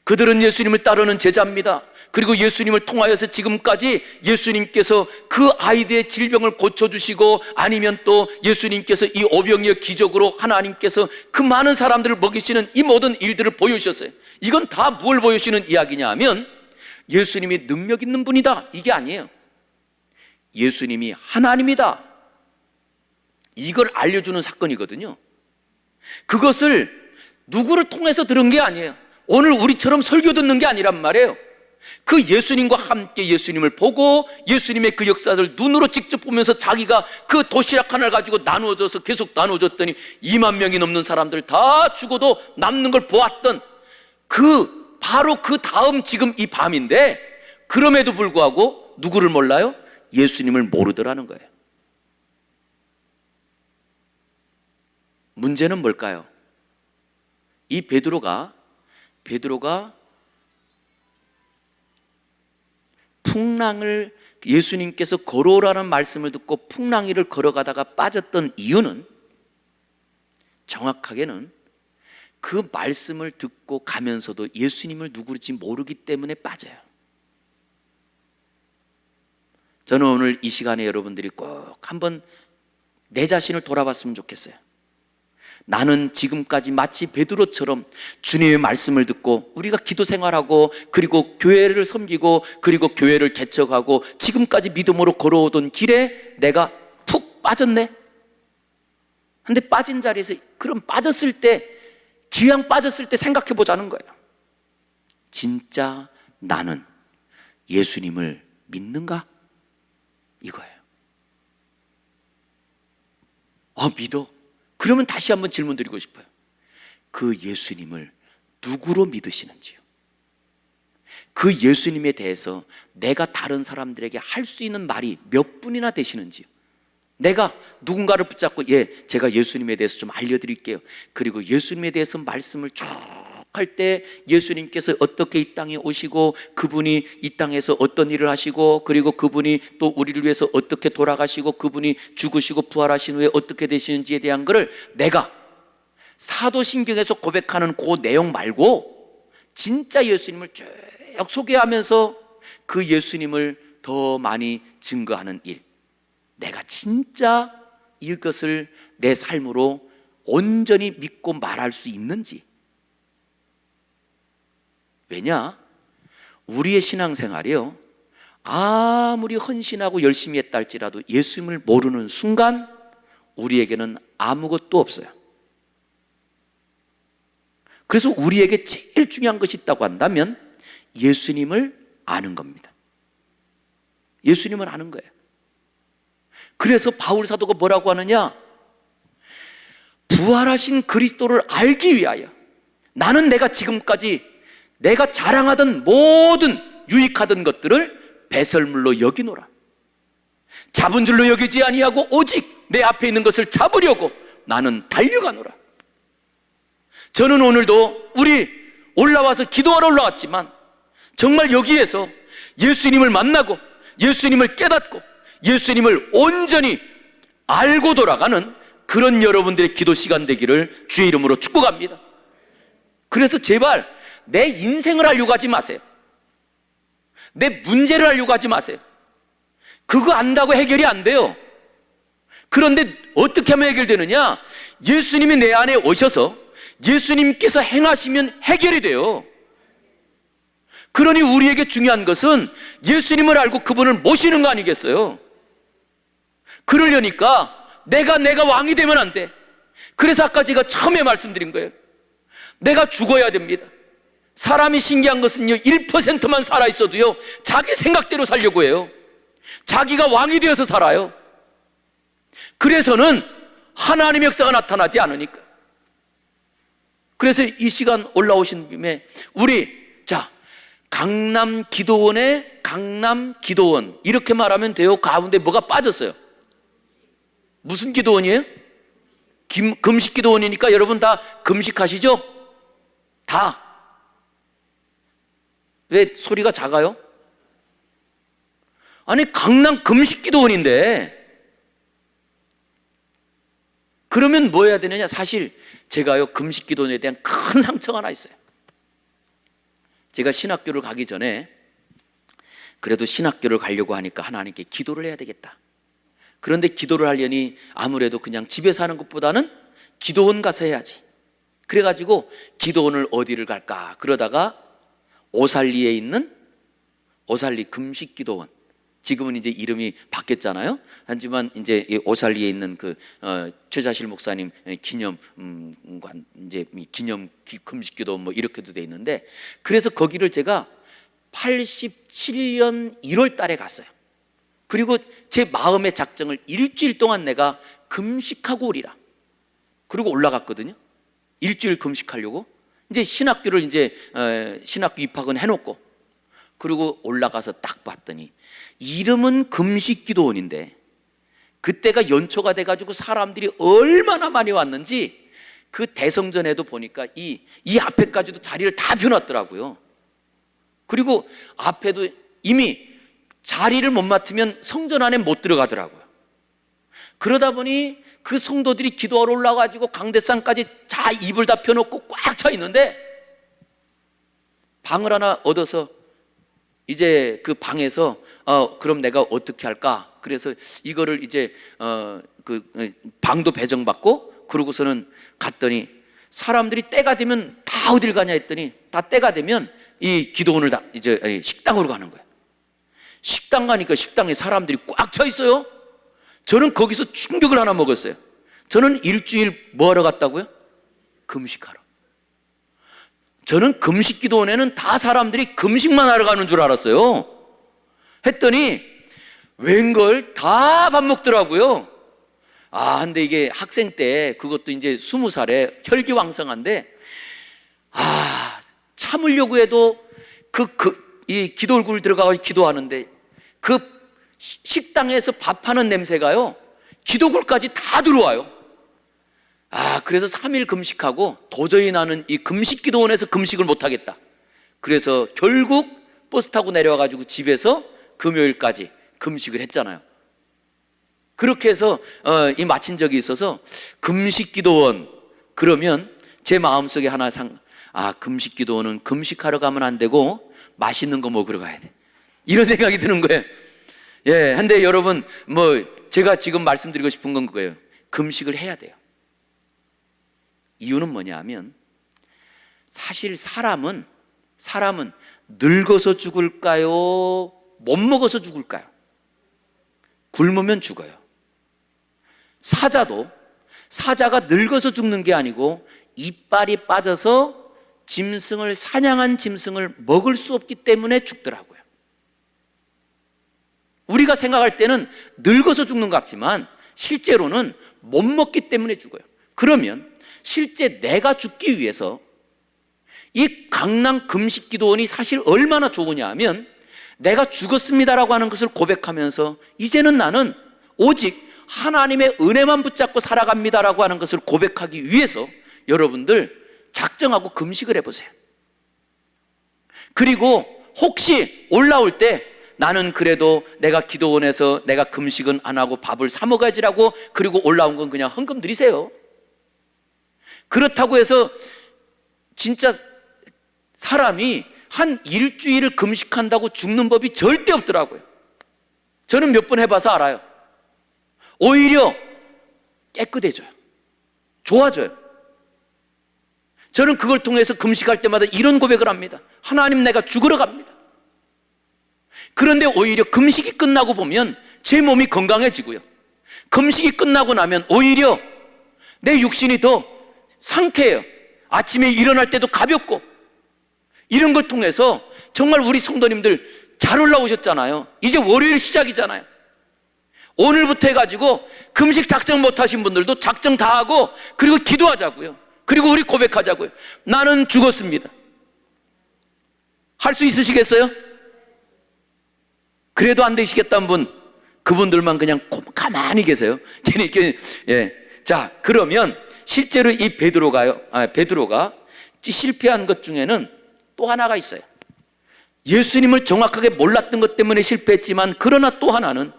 그들은 예수님을 따르는 제자입니다. 그리고 예수님을 통하여서 지금까지 예수님께서 그 아이들의 질병을 고쳐주시고 아니면 또 예수님께서 이 오병이어 기적으로 하나님께서 그 많은 사람들을 먹이시는 이 모든 일들을 보여주셨어요. 이건 다 뭘 보여주시는 이야기냐 하면 예수님이 능력 있는 분이다 이게 아니에요. 예수님이 하나님이다 이걸 알려주는 사건이거든요. 그것을 누구를 통해서 들은 게 아니에요. 오늘 우리처럼 설교 듣는 게 아니란 말이에요. 그 예수님과 함께 예수님을 보고 예수님의 그 역사를 눈으로 직접 보면서 자기가 그 도시락 하나를 가지고 나누어져서 계속 나누어졌더니 2만 명이 넘는 사람들 다 죽어도 남는 걸 보았던 바로 그 다음 지금 이 밤인데 그럼에도 불구하고 누구를 몰라요? 예수님을 모르더라는 거예요. 문제는 뭘까요? 이 베드로가 풍랑을 예수님께서 걸어오라는 말씀을 듣고 풍랑 위를 걸어가다가 빠졌던 이유는 정확하게는 그 말씀을 듣고 가면서도 예수님을 누구인지 모르기 때문에 빠져요. 저는 오늘 이 시간에 여러분들이 꼭 한번 내 자신을 돌아봤으면 좋겠어요. 나는 지금까지 마치 베드로처럼 주님의 말씀을 듣고 우리가 기도 생활하고 그리고 교회를 섬기고 그리고 교회를 개척하고 지금까지 믿음으로 걸어오던 길에 내가 푹 빠졌네. 근데 빠진 자리에서 그럼 빠졌을 때 기왕 빠졌을 때 생각해 보자는 거예요. 진짜 나는 예수님을 믿는가? 이거예요. 믿어. 그러면 다시 한번 질문 드리고 싶어요. 그 예수님을 누구로 믿으시는지요? 그 예수님에 대해서 내가 다른 사람들에게 할 수 있는 말이 몇 분이나 되시는지요? 내가 누군가를 붙잡고 제가 예수님에 대해서 좀 알려드릴게요. 그리고 예수님에 대해서 말씀을 쭉 할 때 예수님께서 어떻게 이 땅에 오시고 그분이 이 땅에서 어떤 일을 하시고 그리고 그분이 또 우리를 위해서 어떻게 돌아가시고 그분이 죽으시고 부활하신 후에 어떻게 되시는지에 대한 것을 내가 사도신경에서 고백하는 그 내용 말고 진짜 예수님을 쭉 소개하면서 그 예수님을 더 많이 증거하는 일, 내가 진짜 이것을 내 삶으로 온전히 믿고 말할 수 있는지, 왜냐? 우리의 신앙생활이요, 아무리 헌신하고 열심히 했다 할지라도 예수님을 모르는 순간 우리에게는 아무것도 없어요. 그래서 우리에게 제일 중요한 것이 있다고 한다면 예수님을 아는 겁니다. 예수님을 아는 거예요. 그래서 바울 사도가 뭐라고 하느냐? 부활하신 그리스도를 알기 위하여 나는 내가 지금까지 내가 자랑하던 모든 유익하던 것들을 배설물로 여기노라. 잡은 줄로 여기지 아니하고 오직 내 앞에 있는 것을 잡으려고 나는 달려가노라. 저는 오늘도 우리 올라와서 기도하러 올라왔지만 정말 여기에서 예수님을 만나고 예수님을 깨닫고 예수님을 온전히 알고 돌아가는 그런 여러분들의 기도 시간 되기를 주의 이름으로 축복합니다. 그래서 제발 내 인생을 하려고 하지 마세요. 내 문제를 하려고 하지 마세요. 그거 안다고 해결이 안 돼요. 그런데 어떻게 하면 해결되느냐? 예수님이 내 안에 오셔서 예수님께서 행하시면 해결이 돼요. 그러니 우리에게 중요한 것은 예수님을 알고 그분을 모시는 거 아니겠어요? 그러려니까 내가 왕이 되면 안 돼. 그래서 아까 제가 처음에 말씀드린 거예요. 내가 죽어야 됩니다. 사람이 신기한 것은요, 1%만 살아있어도요 자기 생각대로 살려고 해요. 자기가 왕이 되어서 살아요. 그래서는 하나님의 역사가 나타나지 않으니까. 그래서 이 시간 올라오신 김에 우리 강남 기도원의 강남 기도원 이렇게 말하면 돼요. 가운데 뭐가 빠졌어요? 무슨 기도원이에요? 금식 기도원이니까 여러분 다 금식하시죠? 다. 왜 소리가 작아요? 아니 강남 금식 기도원인데 그러면 뭐 해야 되느냐? 사실 제가요 금식 기도원에 대한 큰 상처가 하나 있어요. 제가 신학교를 가기 전에 그래도 신학교를 가려고 하니까 하나님께 기도를 해야 되겠다. 그런데 기도를 하려니 아무래도 그냥 집에서 하는 것보다는 기도원 가서 해야지. 그래가지고 기도원을 어디를 갈까? 그러다가 오살리에 있는 오살리 금식 기도원, 지금은 이제 이름이 바뀌었잖아요. 하지만 이제 오살리에 있는 그 최자실 목사님 기념관, 이제 기념 금식 기도원 뭐 이렇게도 돼 있는데, 그래서 거기를 제가 87년 1월 달에 갔어요. 그리고 제 마음의 작정을 일주일 동안 내가 금식하고 오리라. 그리고 올라갔거든요. 일주일 금식하려고. 이제 신학교를 이제 신학교 입학은 해놓고, 그리고 올라가서 딱 봤더니 이름은 금식기도원인데 그때가 연초가 돼가지고 사람들이 얼마나 많이 왔는지 그 대성전에도 보니까 이 앞에까지도 자리를 다 펴놨더라고요. 그리고 앞에도 이미 자리를 못 맡으면 성전 안에 못 들어가더라고요. 그러다 보니 그 성도들이 기도하러 올라가지고 강대상까지 다 이불 다 펴놓고 꽉 차 있는데 방을 하나 얻어서 이제 그 방에서 그럼 내가 어떻게 할까? 그래서 이거를 이제 방도 배정받고 그러고서는 갔더니 사람들이 때가 되면 다 어딜 가냐 했더니 다 때가 되면 이 기도원을 다 이제 식당으로 가는 거예요. 식당 가니까 식당에 사람들이 꽉 차 있어요. 저는 거기서 충격을 하나 먹었어요. 저는 일주일 뭐 하러 갔다고요? 금식하러. 저는 금식 기도원에는 다 사람들이 금식만 하러 가는 줄 알았어요. 했더니 웬걸 다 밥 먹더라고요. 근데 이게 학생 때 그것도 이제 20살에 혈기왕성한데 참으려고 해도 이 기도굴 들어가서 기도하는데 그 식당에서 밥하는 냄새가요 기도굴까지 다 들어와요. 그래서 3일 금식하고 도저히 나는 이 금식 기도원에서 금식을 못하겠다. 그래서 결국 버스 타고 내려와가지고 집에서 금요일까지 금식을 했잖아요. 그렇게 해서 이 마친 적이 있어서 금식 기도원 그러면 제 마음속에 하나 금식 기도원은 금식하러 가면 안 되고 맛있는 거 먹으러 가야 돼. 이런 생각이 드는 거예요. 예, 근데 여러분 제가 지금 말씀드리고 싶은 건 그거예요. 금식을 해야 돼요. 이유는 뭐냐 하면 사실 사람은 사람은 늙어서 죽을까요? 못 먹어서 죽을까요? 굶으면 죽어요. 사자가 늙어서 죽는 게 아니고 이빨이 빠져서 사냥한 짐승을 먹을 수 없기 때문에 죽더라고요. 우리가 생각할 때는 늙어서 죽는 것 같지만 실제로는 못 먹기 때문에 죽어요. 그러면 실제 내가 죽기 위해서 이 강남 금식기도원이 사실 얼마나 좋으냐 하면, 내가 죽었습니다라고 하는 것을 고백하면서 이제는 나는 오직 하나님의 은혜만 붙잡고 살아갑니다라고 하는 것을 고백하기 위해서 여러분들 작정하고 금식을 해보세요. 그리고 혹시 올라올 때 나는 그래도 내가 기도원에서 내가 금식은 안 하고 밥을 사 먹어야지라고, 그리고 올라온 건 그냥 헌금 드리세요. 그렇다고 해서 진짜 사람이 한 일주일을 금식한다고 죽는 법이 절대 없더라고요. 저는 몇 번 해봐서 알아요. 오히려 깨끗해져요. 좋아져요. 저는 그걸 통해서 금식할 때마다 이런 고백을 합니다. 하나님, 내가 죽으러 갑니다. 그런데 오히려 금식이 끝나고 보면 제 몸이 건강해지고요, 금식이 끝나고 나면 오히려 내 육신이 더 상쾌해요. 아침에 일어날 때도 가볍고, 이런 걸 통해서 정말 우리 성도님들 잘 올라오셨잖아요. 이제 월요일 시작이잖아요. 오늘부터 해가지고 금식 작정 못하신 분들도 작정 다 하고, 그리고 기도하자고요. 그리고 우리 고백하자고요. 나는 죽었습니다. 할 수 있으시겠어요? 그래도 안 되시겠다는 분, 그분들만 그냥 가만히 계세요. 자, 그러면 실제로 이 베드로가 실패한 것 중에는 또 하나가 있어요. 예수님을 정확하게 몰랐던 것 때문에 실패했지만, 그러나 또 하나는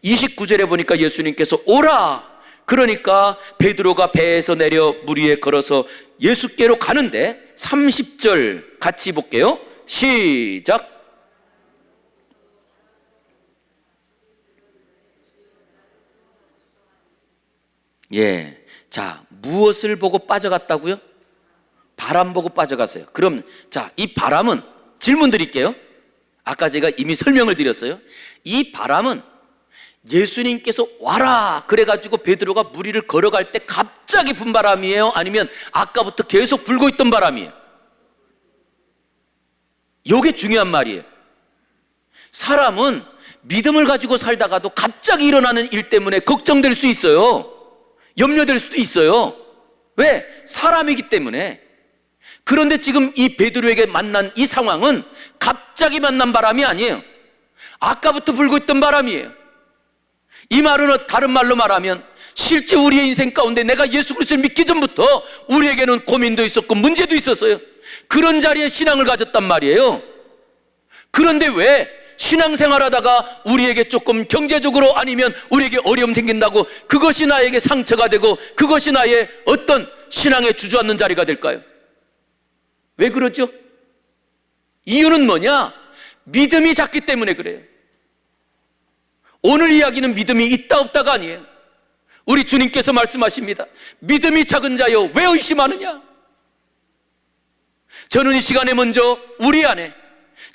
29절에 보니까 예수님께서 오라, 그러니까 베드로가 배에서 내려 물 위에 걸어서 예수께로 가는데, 30절 같이 볼게요. 시작. 자, 무엇을 보고 빠져갔다고요? 바람 보고 빠져갔어요. 그럼 자, 이 바람은, 질문 드릴게요. 아까 제가 이미 설명을 드렸어요. 이 바람은 예수님께서 와라 그래가지고 베드로가 물 위를 걸어갈 때 갑자기 분 바람이에요? 아니면 아까부터 계속 불고 있던 바람이에요? 이게 중요한 말이에요. 사람은 믿음을 가지고 살다가도 갑자기 일어나는 일 때문에 걱정될 수 있어요. 염려될 수도 있어요. 왜? 사람이기 때문에. 그런데 지금 이 베드로에게 만난 이 상황은 갑자기 만난 바람이 아니에요. 아까부터 불고 있던 바람이에요. 이 말은 다른 말로 말하면 실제 우리의 인생 가운데 내가 예수 그리스도를 믿기 전부터 우리에게는 고민도 있었고 문제도 있었어요. 그런 자리에 신앙을 가졌단 말이에요. 그런데 왜 신앙생활하다가 우리에게 조금 경제적으로 아니면 우리에게 어려움 생긴다고 그것이 나에게 상처가 되고 그것이 나의 어떤 신앙에 주저앉는 자리가 될까요? 왜 그러죠? 이유는 뭐냐? 믿음이 작기 때문에 그래요. 오늘 이야기는 믿음이 있다 없다가 아니에요. 우리 주님께서 말씀하십니다. 믿음이 작은 자여 왜 의심하느냐? 저는 이 시간에 먼저 우리 안에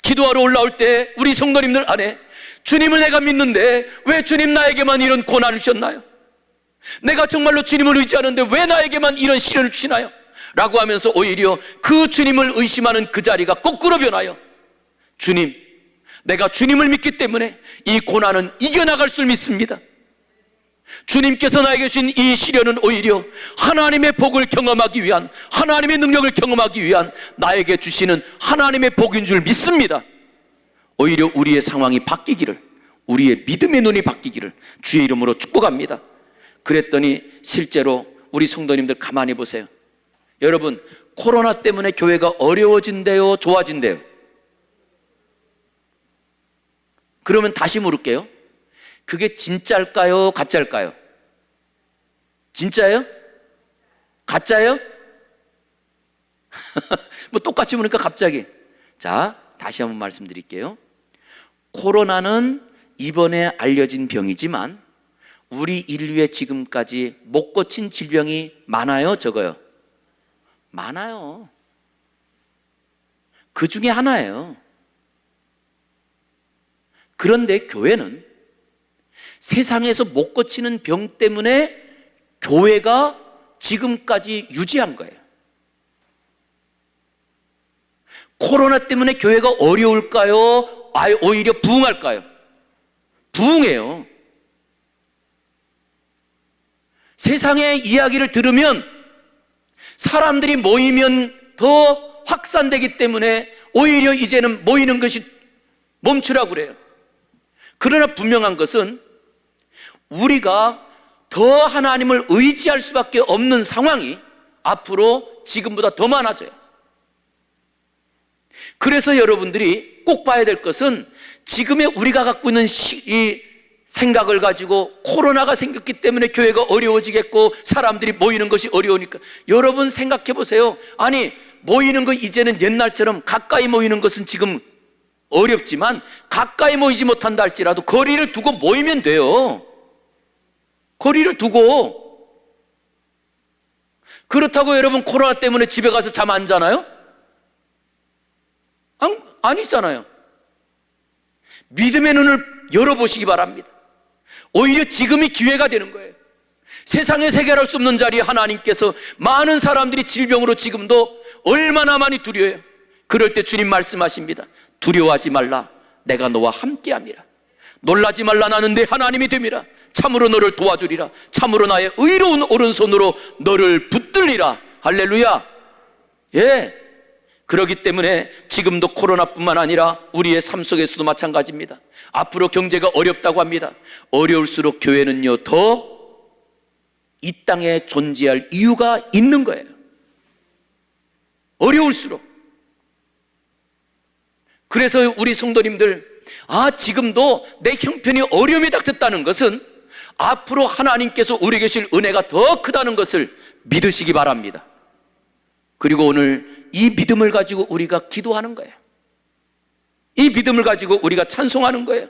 기도하러 올라올 때 우리 성도님들 안에 주님을 내가 믿는데 왜 주님 나에게만 이런 고난을 주셨나요? 내가 정말로 주님을 의지하는데 왜 나에게만 이런 시련을 주시나요? 라고 하면서 오히려 그 주님을 의심하는 그 자리가 거꾸로 변하여 주님, 내가 주님을 믿기 때문에 이 고난은 이겨나갈 줄 믿습니다. 주님께서 나에게 주신 이 시련은 오히려 하나님의 복을 경험하기 위한, 하나님의 능력을 경험하기 위한 나에게 주시는 하나님의 복인 줄 믿습니다. 오히려 우리의 상황이 바뀌기를, 우리의 믿음의 눈이 바뀌기를 주의 이름으로 축복합니다. 그랬더니 실제로 우리 성도님들 가만히 보세요. 여러분, 코로나 때문에 교회가 어려워진대요, 좋아진대요? 그러면 다시 물을게요. 그게 진짜일까요, 가짜일까요? 진짜예요? 가짜예요? 뭐 똑같이 보니까 갑자기. 자, 다시 한번 말씀드릴게요. 코로나는 이번에 알려진 병이지만 우리 인류에 지금까지 못 고친 질병이 많아요, 적어요? 많아요. 그 중에 하나예요. 그런데 교회는 세상에서 못 고치는 병 때문에 교회가 지금까지 유지한 거예요. 코로나 때문에 교회가 어려울까요? 오히려 부흥할까요? 부흥해요. 세상의 이야기를 들으면 사람들이 모이면 더 확산되기 때문에 오히려 이제는 모이는 것이 멈추라고 그래요. 그러나 분명한 것은 우리가 더 하나님을 의지할 수밖에 없는 상황이 앞으로 지금보다 더 많아져요. 그래서 여러분들이 꼭 봐야 될 것은 지금의 우리가 갖고 있는 이 생각을 가지고 코로나가 생겼기 때문에 교회가 어려워지겠고 사람들이 모이는 것이 어려우니까, 여러분 생각해 보세요. 아니, 모이는 거 이제는 옛날처럼 가까이 모이는 것은 지금 어렵지만 가까이 모이지 못한다 할지라도 거리를 두고 모이면 돼요. 거리를 두고. 그렇다고 여러분 코로나 때문에 집에 가서 잠 안 자나요? 아니잖아요. 믿음의 눈을 열어보시기 바랍니다. 오히려 지금이 기회가 되는 거예요. 세상에서 해결할 수 없는 자리에 하나님께서 많은 사람들이 질병으로 지금도 얼마나 많이 두려워요. 그럴 때 주님 말씀하십니다. 두려워하지 말라, 내가 너와 함께함이라. 놀라지 말라, 나는 내 하나님이 됨이라. 참으로 너를 도와주리라. 참으로 나의 의로운 오른손으로 너를 붙들리라. 할렐루야. 예. 그렇기 때문에 지금도 코로나뿐만 아니라 우리의 삶 속에서도 마찬가지입니다. 앞으로 경제가 어렵다고 합니다. 어려울수록 교회는요, 더 이 땅에 존재할 이유가 있는 거예요. 어려울수록. 그래서 우리 성도님들, 지금도 내 형편이 어려움이 닥쳤다는 것은 앞으로 하나님께서 우리에게 주실 은혜가 더 크다는 것을 믿으시기 바랍니다. 그리고 오늘 이 믿음을 가지고 우리가 기도하는 거예요. 이 믿음을 가지고 우리가 찬송하는 거예요.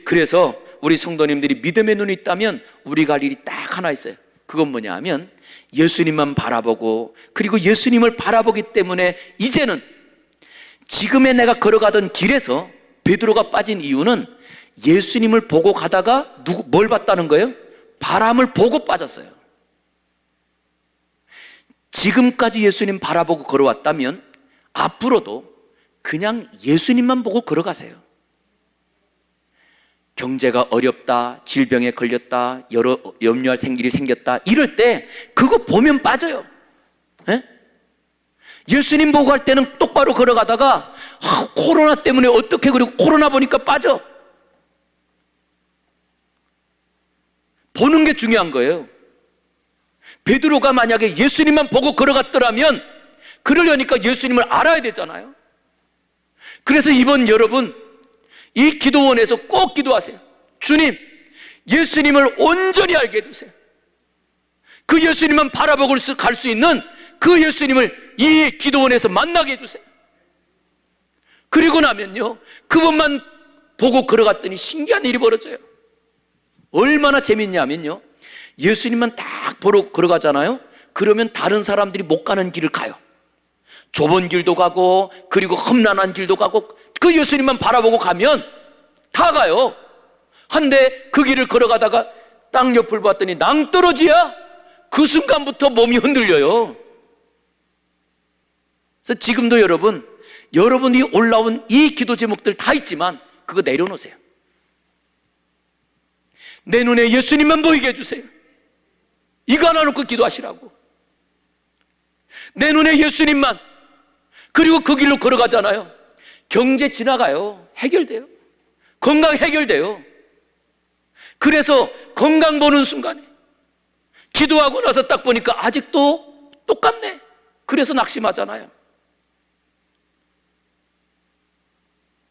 그래서 우리 성도님들이 믿음의 눈이 있다면 우리가 할 일이 딱 하나 있어요. 그건 뭐냐 하면 예수님만 바라보고, 그리고 예수님을 바라보기 때문에 이제는 지금의 내가 걸어가던 길에서 베드로가 빠진 이유는 예수님을 보고 가다가 뭘 봤다는 거예요? 바람을 보고 빠졌어요. 지금까지 예수님 바라보고 걸어왔다면 앞으로도 그냥 예수님만 보고 걸어가세요. 경제가 어렵다, 질병에 걸렸다, 여러 염려할 일이 생겼다, 이럴 때 그거 보면 빠져요. 예? 예수님 보고 갈 때는 똑바로 걸어가다가 코로나 때문에 어떻게, 그리고 코로나 보니까 빠져. 보는 게 중요한 거예요. 베드로가 만약에 예수님만 보고 걸어갔더라면, 그러려니까 예수님을 알아야 되잖아요. 그래서 이번 여러분 이 기도원에서 꼭 기도하세요. 주님, 예수님을 온전히 알게 해주세요. 그 예수님만 바라보고 갈 수 있는 그 예수님을 이 기도원에서 만나게 해주세요. 그리고 나면요, 그것만 보고 걸어갔더니 신기한 일이 벌어져요. 얼마나 재밌냐면요, 예수님만 딱 보러 걸어가잖아요. 그러면 다른 사람들이 못 가는 길을 가요. 좁은 길도 가고, 그리고 험난한 길도 가고, 그 예수님만 바라보고 가면 다 가요. 한데 그 길을 걸어가다가 땅 옆을 봤더니 낭떠러지야. 그 순간부터 몸이 흔들려요. 그래서 지금도 여러분이 올라온 이 기도 제목들 다 있지만 그거 내려놓으세요. 내 눈에 예수님만 보이게 해주세요. 이거 하나 놓고 기도하시라고. 내 눈에 예수님만. 그리고 그 길로 걸어가잖아요. 경제 지나가요. 해결돼요. 건강 해결돼요. 그래서 건강 보는 순간에 기도하고 나서 딱 보니까 아직도 똑같네. 그래서 낙심하잖아요.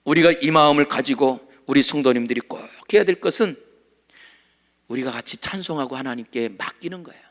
우리가 이 마음을 가지고 우리 성도님들이 꼭 해야 될 것은 우리가 같이 찬송하고 하나님께 맡기는 거예요.